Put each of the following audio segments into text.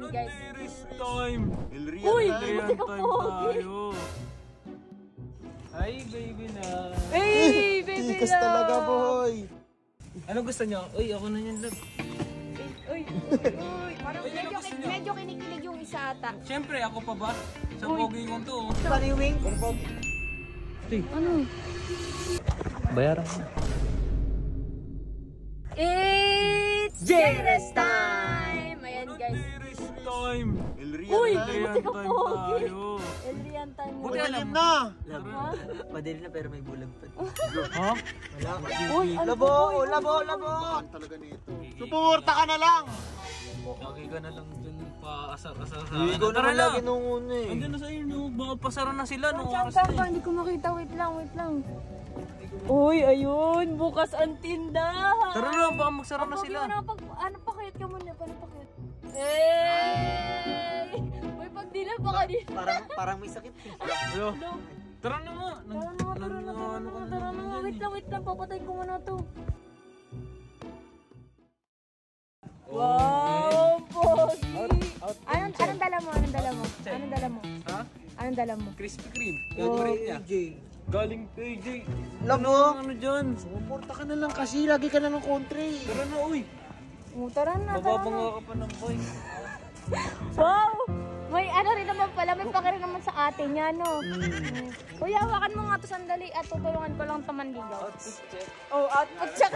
Ayan guys. This time. Uy, Ilrian time tayo. Ay, baby na. Hey, baby Tikas talaga, boy. Ano gusto niyo? Uy, ako na yan, love. Uy. Parang medyo kinikilig yung isa ata. Siyempre, ako pa ba? Sa pogi kong to. Paniwing. Ano? Bayaran mo. It's Jerez time! Ayan guys. This time. Uy, Ilrian buti ka time pogi. tayo. Elian time mo. Buti alam mo. na. Madali na pero may bulag pa. Ha? Uy, ano Labo, po? labo, labo. Talaga nito. Suporta ka na lang. Lagi ka na lang dun paasar-asar sa Hindi ko naman lagi nung una eh. Andun na sa inyo, baka pasara na sila nung oras Saan na ka? Hindi ko makita. Wait lang. Uy, ayun. Bukas ang tindahan. Tara na, baka magsara na sila. Ano pa kayat ka muna? Paano pa kayat? Hey! Uy, pag dilan baka di. Parang may sakit. Ayo. Tara na nga. Tara na nga. Wait lang. Papatayin ko muna to. Wow, pogi! Anong dala mo? Ha? Anong dala mo? Krispy Kreme. Favorite niya. Galing KJ. Labo. Ano dyan? Suporta ka na lang kasi lagi ka na ng country. Tara na, uy. Tara na. Mababanga ka pa ng boy. Wow! May ano rin naman pala, may paki rin naman sa atin yan, no? Kuya, hawakan mo nga to sandali at tutulungan ko lang tamanligaw. Oh, output check.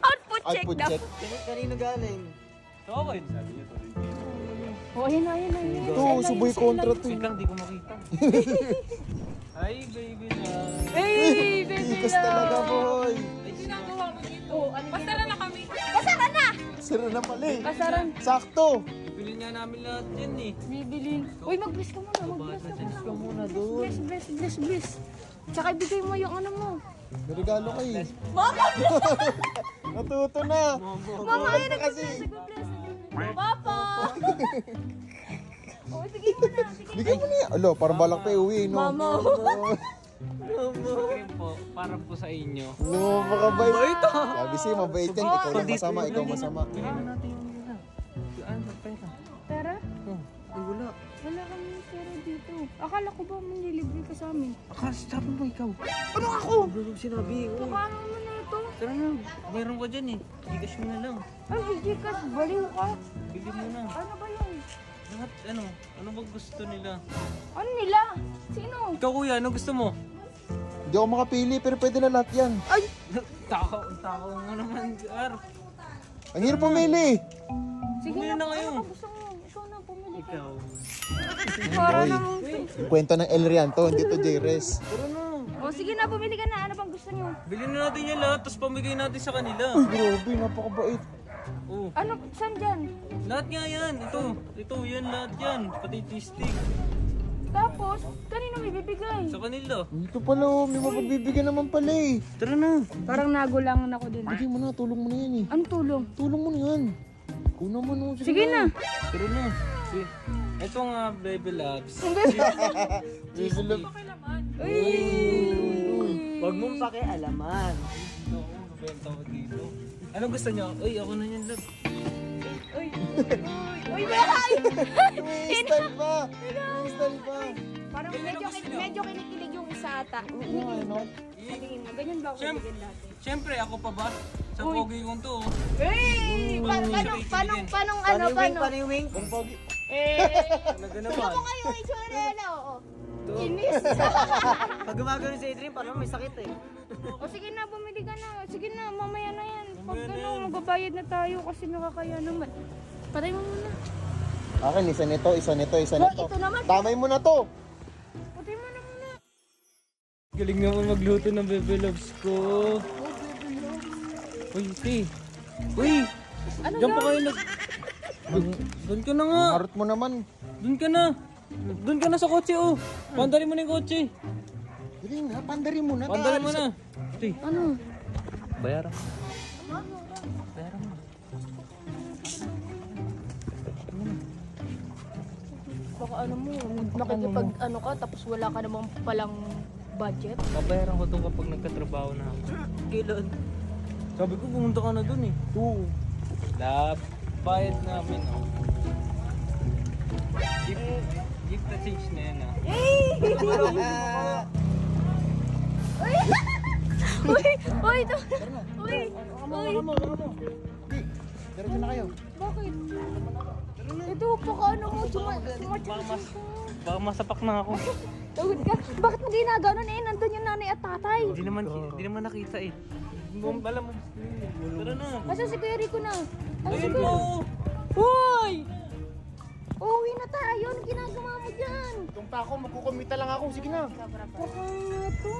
Output check daw. Kanino galing? So, okay. Sabi niya to rin. Oh, ayun. Ito, suboy kontra to. Wait lang, di ko makita. Ay, baby na. Hey, baby Tikas talaga, boy. Pasara na kami. Pasara na! Sira na pala eh. Pasaran. Sakto. Bibili nga namin lahat yan eh. Bibili. Uy, mag-bless ka muna. Bless ka muna doon. Bless. Tsaka ibigay mo yung ano mo. May regalo ka eh. Mama, Natuto na. Mama, ayun nag-bless. Papa! Oh, sige mo na. Bigyan mo na yan. Alo, parang balak pa iuwi, no? Mama. Krispy po, para po sa inyo. No, makabait. Sabi siya, mabait yan. Ikaw lang masama, ikaw masama. Bigyan na natin yung nila. Ano, pera? Pera? Ay, wala. Wala kami pera dito. Akala ko ba manlilibre ka sa amin? Akala, sabi mo ikaw. Ano ako? Sinabi ko. Paano mo na ito? Tara na, mayroon ka dyan eh. Gigas mo na lang. Ay, hindi ka. Baliw ka. Bili mo na. Ano ba yun? Lahat, ano ba gusto nila? Ano nila? Sino? Ikaw kuya, ano gusto mo? Hindi ako makapili, pero pwede na lahat yan. Ay! Takaw mo naman, Ar. Ang hirap pumili. Sige Pumili na na, kayo. ano ba gusto mo? Ikaw na, pumili ka. Ikaw. Para Boy, namang... yung kwento ng Elrian to, hindi to J-Res. Tara na. O sige na, pumili ka na. Ano bang gusto nyo? Bilhin na natin yan lahat, tapos pamigay natin sa kanila. Grabe, napakabait. Oh. Ano? Saan dyan? Lahat nga yan. Ito, yan lahat yan. Pati stick. Tapos, kanino may bibigay? Sa kanila. Dito pala, oh, may mapagbibigyan naman pala eh. Tara na. Parang nagulangan ako din. Bigyan mo na, tulong mo na yan eh. Anong tulong? Tulong mo na yan. Kung naman, oh, Sige na. Tara na. Ito nga, baby loves. Baby love. Uy! Huwag mong pakialaman. Ito, nabenta ko dito. Anong gusto niyo? Uy, ako na yan, love. Uy! Uy, bahay! Style pa. Style pa. Parang medyo kinikilig yung isa ata. Oo, ano? Tingin mo, ganyan ba ako bigyan dati? Siyempre, ako pa ba? Sa pogi kong to. Hey! Paano? Paniwing. Ang pogi. Talaga naman. Ano kayo itsura na, oo. Inis. Pag gumagano si Adrian, parang may sakit eh. O sige na, bumili ka na. Sige na, mamaya na yan. Pag ano, magbabayad na tayo kasi nakakaya naman. Patay mo muna. Akin, isa nito. Ito naman. Tamay mo na to. Patay mo na muna. Galing naman magluto ng baby loves ko. Uy, ti. Uy! Ano Diyan pa kayo nag... Doon ka na nga. Harot mo naman. Doon ka na. Doon ka na sa kotse, oh. Pandali mo na yung kotse. Dali na, pandari mo na. Pandali mo na. Ti. Ano? Bayaran. Bayaran mo. Baka ano mo, makikipag ano ka tapos wala ka namang palang budget. Babayaran ko to kapag nagkatrabaho na ako. Kailan? Sabi ko, pumunta ka na doon eh. Oo. Lab, bayad namin, oh. Basta change na yan ah. Uy! Uy! Uy! Uy! Di, diretso na kayo. Bakit? Ito, ano mo? Baka masapak na ako. Tawid ka. Bakit mo ginaganon eh? Nandun yung nanay at tatay. Hindi naman nakita eh. Alam mo. Tara na. Asa si Kuya Rico na? Asa si Ayun Kuya? po. Hoy! Uwi na tayo. Ano ginagawa mo dyan? Kung pa ako, magkukumita lang ako. Sige na. Baka nga to.